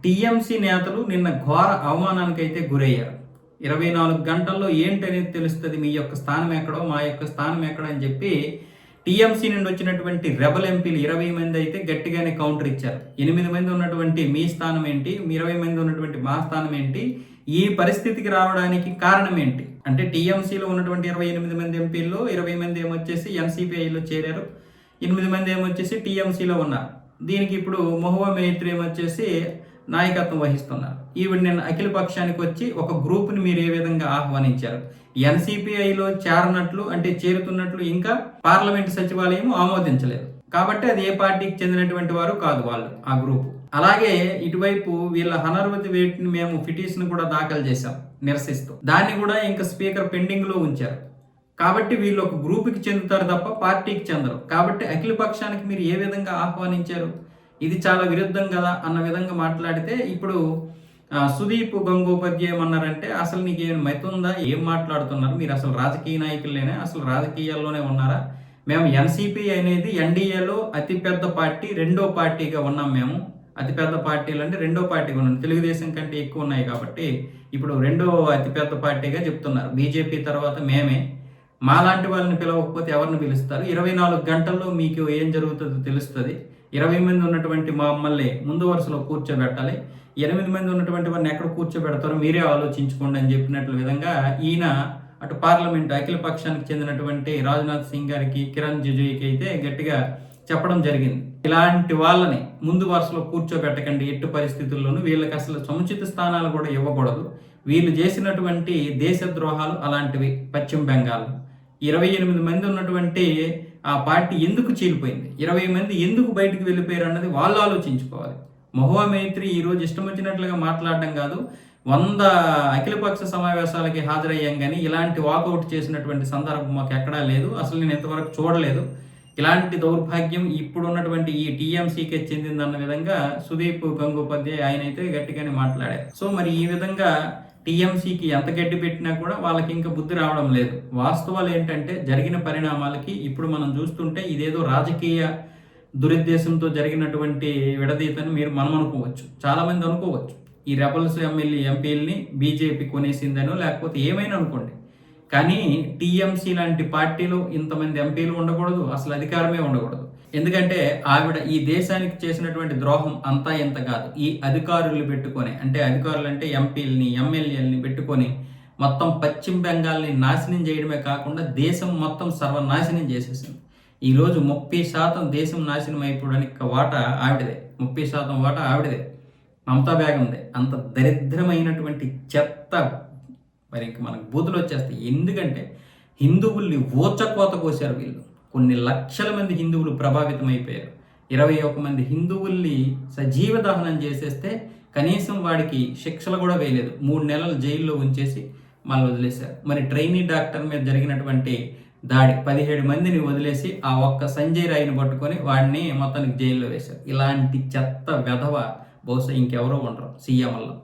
TMC నేతలు నిన్న ఘోర అవమానానికైతే గురయ్యారు. 24 గంటల్లో ఏంటనేది తెలుస్తుంది, మీ యొక్క స్థానం ఎక్కడో మా యొక్క స్థానం ఎక్కడో అని చెప్పి టీఎంసీ నుండి వచ్చినటువంటి రెబల్ ఎంపీలు 20 మంది అయితే గట్టిగానే కౌంటర్ ఇచ్చారు. 8 మంది ఉన్నటువంటి మీ స్థానం ఏంటి, 20 మంది ఉన్నటువంటి మా స్థానం ఏంటి, ఈ పరిస్థితికి రావడానికి కారణం ఏంటి అంటే టీఎంసీలో ఉన్నటువంటి 28 మంది ఎంపీల్లో 20 మంది ఏమొచ్చేసి ఎన్సీపీఐలో చేరారు, 8 మంది ఏమొచ్చేసి టీఎంసీలో ఉన్నారు. దీనికి ఇప్పుడు మహువా మైత్రి ఏమొచ్చేసి నాయకత్వం వహిస్తున్నారు. ఈవిడ నిన్న అఖిల పక్షానికి వచ్చి ఒక గ్రూప్ని మీరు ఏ విధంగా ఆహ్వానించారు, ఎన్సీపీఐలో చేరనట్లు అంటే చేరుతున్నట్లు ఇంకా పార్లమెంట్ సచివాలయం ఆమోదించలేదు కాబట్టి అది ఏ పార్టీకి చెందినటువంటి వారు కాదు వాళ్ళు ఆ గ్రూప్. అలాగే ఇటువైపు వీళ్ళ అనర్హత వేటిని మేము పిటిషన్ కూడా దాఖలు చేశాం నిరసిస్తూ, దాన్ని కూడా ఇంకా స్పీకర్ పెండింగ్ లో ఉంచారు. కాబట్టి వీళ్ళు ఒక గ్రూప్కి చెందుతారు తప్ప పార్టీకి చెందరు. కాబట్టి అఖిల పక్షానికి మీరు ఏ విధంగా ఆహ్వానించారు, ఇది చాలా విరుద్ధం కదా అన్న విధంగా మాట్లాడితే ఇప్పుడు సుదీప్ గంగోపాధ్యాయ ఏమన్నారంటే అసలు నీకు ఏం మతుందా, ఏం మాట్లాడుతున్నారు మీరు, అసలు రాజకీయ నాయకులేనే, అసలు రాజకీయాల్లోనే ఉన్నారా, మేము ఎన్సీపీ అనేది ఎన్డీఏలో అతిపెద్ద పార్టీ, రెండో పార్టీగా ఉన్నాం, మేము అతిపెద్ద పార్టీలు అంటే రెండో పార్టీగా ఉన్నాం, తెలుగుదేశం కంటే ఎక్కువ ఉన్నాయి కాబట్టి ఇప్పుడు రెండో అతిపెద్ద పార్టీగా చెప్తున్నారు, బీజేపీ తర్వాత మేమే, మాలాంటి వాళ్ళని పిలవకపోతే ఎవరిని పిలుస్తారు, 24 గంటల్లో మీకు ఏం జరుగుతుందో తెలుస్తుంది, 20 మంది ఉన్నటువంటి మమ్మల్ని ముందు వరుసలో కూర్చోబెట్టాలి, 8 మంది ఉన్నటువంటి వారిని ఎక్కడ కూర్చోబెడతారో మీరే ఆలోచించుకోండి అని చెప్పినట్లు విధంగా ఈయన అటు పార్లమెంట్ అఖిల పక్షానికి చెందినటువంటి రాజ్నాథ్ సింగ్ గారికి, కిరణ్ రిజిజుకి అయితే గట్టిగా చెప్పడం జరిగింది. ఇలాంటి వాళ్ళని ముందు వరుసలో కూర్చోబెట్టకండి, ఎట్టి పరిస్థితుల్లోనూ వీళ్ళకి అసలు సముచిత స్థానాలు కూడా ఇవ్వకూడదు, వీళ్ళు చేసినటువంటి దేశద్రోహాలు అలాంటివి. పశ్చిమ బెంగాల్ 28 మంది ఉన్నటువంటి ఆ పార్టీ ఎందుకు చీలిపోయింది, 20 మంది ఎందుకు బయటికి వెళ్ళిపోయారు అన్నది వాళ్ళు ఆలోచించుకోవాలి. మహువా మైత్రి ఈరోజు ఇష్టం వచ్చినట్లుగా మాట్లాడడం కాదు, 100 అఖిలపక్ష సమావేశాలకి హాజరయ్యాం కానీ ఇలాంటి వాకౌట్ చేసినటువంటి సందర్భం మాకు ఎక్కడా లేదు, అసలు నేను ఇంతవరకు చూడలేదు, ఇలాంటి దౌర్భాగ్యం ఇప్పుడు ఉన్నటువంటి ఈ టీఎంసీకే చెందిందన్న విధంగా సుదీప్ గంగోపాధ్యాయ ఆయన అయితే గట్టిగానే మాట్లాడారు. సో మరి ఈ విధంగా టీఎంసీకి ఎంత గడ్డి పెట్టినా కూడా వాళ్ళకి ఇంకా బుద్ధి రావడం లేదు. వాస్తవాలు ఏంటంటే జరిగిన పరిణామాలకి ఇప్పుడు మనం చూస్తుంటే ఇదేదో రాజకీయ దురుద్దేశంతో జరిగినటువంటి విడదీతను మనం అనుకోవచ్చు, చాలా మంది అనుకోవచ్చు, ఈ రెబల్స్ ఎంపీలని బీజేపీ కొనేసిందనో లేకపోతే ఏమైనా అనుకోండి, కానీ టీఎంసీ లాంటి పార్టీలో ఇంతమంది ఎంపీలు ఉండకూడదు, అసలు అధికారమే ఉండకూడదు. ఎందుకంటే ఆవిడ ఈ దేశానికి చేసినటువంటి ద్రోహం అంతా ఎంత కాదు, ఈ అధికారులు పెట్టుకొని అంటే అధికారులు అంటే ఎంపీలని ఎమ్మెల్యేలని పెట్టుకొని మొత్తం పశ్చిమ బెంగాల్ని నాశనం చేయడమే కాకుండా దేశం మొత్తం సర్వనాశనం చేసేసింది. ఈరోజు 30% దేశం నాశనం అయిపోవడానికి వాటా ఆవిడదే, 30% వాటా ఆవిడదే, మమతా బేగందే. అంత దరిద్రమైనటువంటి చెత్త మరి ఇంక మనకు బూతులు వచ్చేస్తాయి. ఎందుకంటే హిందువుల్ని ఊచకోత కోసారు వీళ్ళు, కొన్ని లక్షల మంది హిందువులు ప్రభావితం అయిపోయారు. 21 మంది హిందువుల్ని సజీవ దహనం చేసేస్తే కనీసం వాడికి శిక్షలు కూడా వేయలేదు, 3 నెలలు జైల్లో ఉంచేసి మళ్ళీ వదిలేశారు. మరి ట్రైనీ డాక్టర్ మీద జరిగినటువంటి దాడి 17 మందిని వదిలేసి ఆ ఒక్క సంజయ్ రాయ్ని పట్టుకొని వాడిని మొత్తానికి జైల్లో వేశారు. ఇలాంటి చెత్త వెధవ బహుశా ఇంకెవరో ఉండరు సీఎంల్లో.